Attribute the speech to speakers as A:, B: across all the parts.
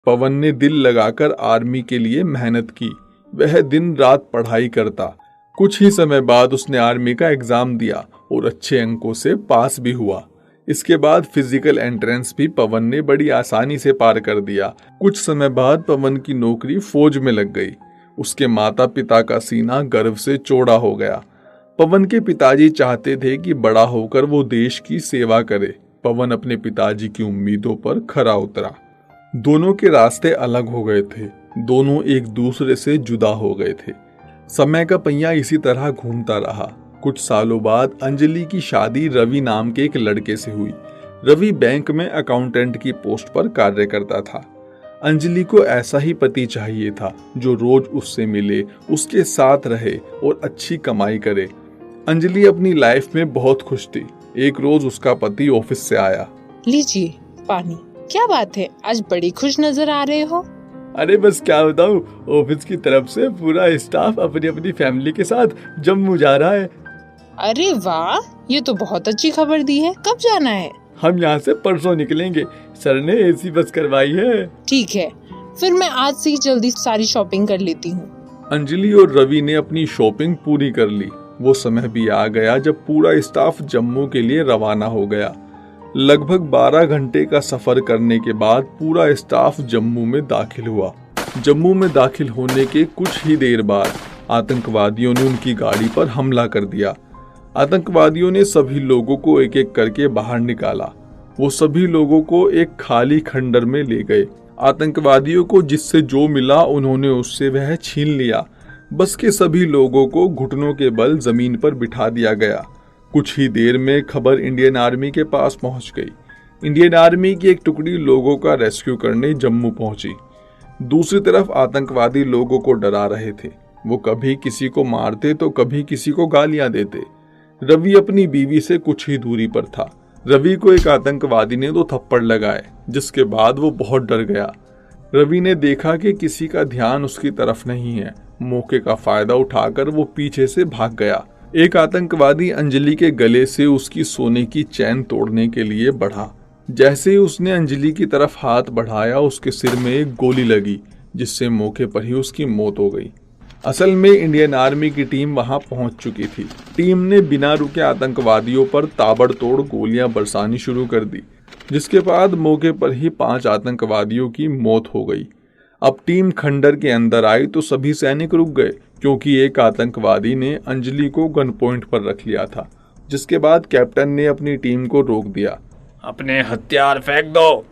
A: पवन ने दिल लगाकर आर्मी के लिए मेहनत की। वह दिन रात पढ़ाई करता। कुछ ही समय बाद उसने आर्मी का एग्जाम दिया और अच्छे अंकों से पास भी हुआ। इसके बाद फिजिकल एंट्रेंस भी पवन ने बड़ी आसानी से पार कर दिया। कुछ समय बाद पवन की नौकरी फौज में लग गई। उसके माता पिता का सीना गर्व से चौड़ा हो गया। पवन के पिताजी चाहते थे कि बड़ा होकर वो देश की सेवा करे। पवन अपने पिताजी की उम्मीदों पर खरा उतरा। दोनों के रास्ते अलग हो गए थे। दोनों एक दूसरे से जुदा हो गए थे। समय का पहिया इसी तरह घूमता रहा। कुछ सालों बाद अंजलि की शादी रवि नाम के एक लड़के से हुई। रवि बैंक में अकाउंटेंट की पोस्ट पर कार्य करता था। अंजलि को ऐसा ही पति चाहिए था जो रोज उससे मिले, उसके साथ रहे और अच्छी कमाई करे। अंजलि अपनी लाइफ में बहुत खुश थी। एक रोज उसका पति ऑफिस से आया।
B: लीजिए पानी। क्या बात है, आज बड़ी खुश नजर आ रहे हो?
C: अरे बस क्या बताऊं, ऑफिस की तरफ से पूरा स्टाफ अपनी अपनी फैमिली के साथ जम्मू जा रहा है।
B: अरे वाह, ये तो बहुत अच्छी खबर दी है। कब जाना है?
C: हम यहाँ से परसों निकलेंगे। सर ने एसी बस करवाई है।
B: ठीक है, फिर मैं आज से ही जल्दी सारी शॉपिंग कर लेती हूँ।
A: अंजलि और रवि ने अपनी शॉपिंग पूरी कर ली। वो समय भी आ गया जब पूरा स्टाफ जम्मू के लिए रवाना हो गया। लगभग 12 घंटे का सफर करने के बाद पूरा स्टाफ जम्मू में दाखिल हुआ। जम्मू में दाखिल होने के कुछ ही देर बाद आतंकवादियों ने उनकी गाड़ी पर हमला कर दिया। आतंकवादियों ने सभी लोगों को एक एक करके बाहर निकाला। वो सभी लोगों को एक खाली खंडर में ले गए। आतंकवादियों को जिससे जो मिला उन्होंने उससे वह छीन लिया। बस के सभी लोगों को घुटनों के बल जमीन पर बिठा दिया गया। कुछ ही देर में खबर इंडियन आर्मी के पास पहुंच गई। इंडियन आर्मी की एक टुकड़ी लोगों का रेस्क्यू करने जम्मू पहुंची। दूसरी तरफ आतंकवादी लोगों को डरा रहे थे। वो कभी किसी को मारते तो कभी किसी को गालियां देते। रवि अपनी बीवी से कुछ ही दूरी पर था। रवि को एक आतंकवादी ने 2 थप्पड़ लगाए, जिसके बाद वो बहुत डर गया। रवि ने देखा कि किसी का ध्यान उसकी तरफ नहीं है। मौके का फायदा उठाकर वो पीछे से भाग गया। एक आतंकवादी अंजलि के गले से उसकी सोने की चैन तोड़ने के लिए बढ़ा। जैसे ही उसने अंजलि की तरफ हाथ बढ़ाया, उसके सिर में एक गोली लगी, जिससे मौके पर ही उसकी मौत हो गई। असल में इंडियन आर्मी की टीम वहां पहुंच चुकी थी। टीम ने बिना रुके आतंकवादियों पर ताबड़तोड़ गोलियां बरसानी शुरू कर दी, जिसके बाद मौके पर ही 5 आतंकवादियों की मौत हो गई। अब टीम खंडर के अंदर आई तो सभी सैनिक रुक गए, क्योंकि एक आतंकवादी ने अंजलि को गन पॉइंट पर रख लिया था। जिसके बाद कैप्टन ने अपनी टीम को रोक दिया।
C: अपने हथियार फेंक दो।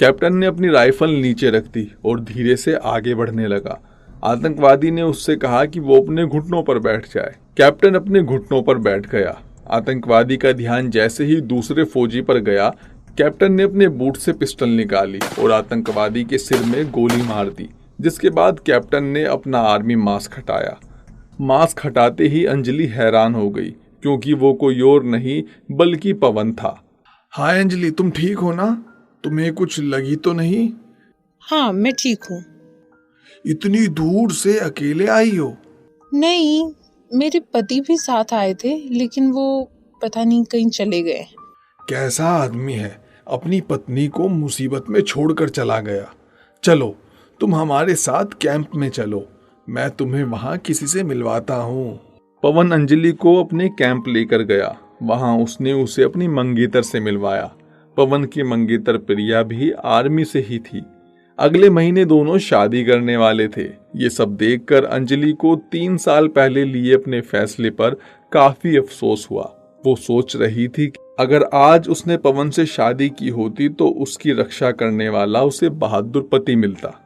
A: कैप्टन ने अपनी राइफल नीचे रख दी और धीरे से आगे बढ़ने लगा। आतंकवादी ने उससे कहा कि वो अपने घुटनों पर बैठ जाए। कैप्टन अपने घुटनों पर बैठ गया। आतंकवादी का ध्यान जैसे ही दूसरे फौजी पर गया, कैप्टन ने अपने बूट से पिस्टल निकाली और आतंकवादी के सिर में गोली मार दी। जिसके बाद कैप्टन ने अपना आर्मी मास्क हटाया। मास्क हटाते ही अंजलि हैरान हो गई, क्योंकि वो कोई और नहीं बल्कि पवन था।
D: हाय अंजलि, तुम ठीक हो ना? तुम्हें कुछ लगी तो नहीं?
B: हाँ, मैं ठीक हूँ।
D: इतनी दूर से अकेले आई हो?
B: नहीं, मेरे पति भी साथ आए थे, लेकिन वो पता नहीं कहीं चले गए।
D: कैसा आदमी है, अपनी पत्नी को मुसीबत में छोड़कर चला गया। चलो तुम हमारे साथ कैंप में चलो, मैं तुम्हें वहां किसी से मिलवाता हूँ।
A: पवन अंजलि को अपने कैंप लेकर गया। वहां उसने उसे अपनी मंगेतर से मिलवाया। पवन की मंगेतर प्रिया भी आर्मी से ही थी। अगले महीने दोनों शादी करने वाले थे। ये सब देखकर अंजलि को 3 साल पहले लिए अपने फैसले पर काफी अफसोस हुआ। वो सोच रही थी कि अगर आज उसने पवन से शादी की होती तो उसकी रक्षा करने वाला उसे बहादुर पति मिलता।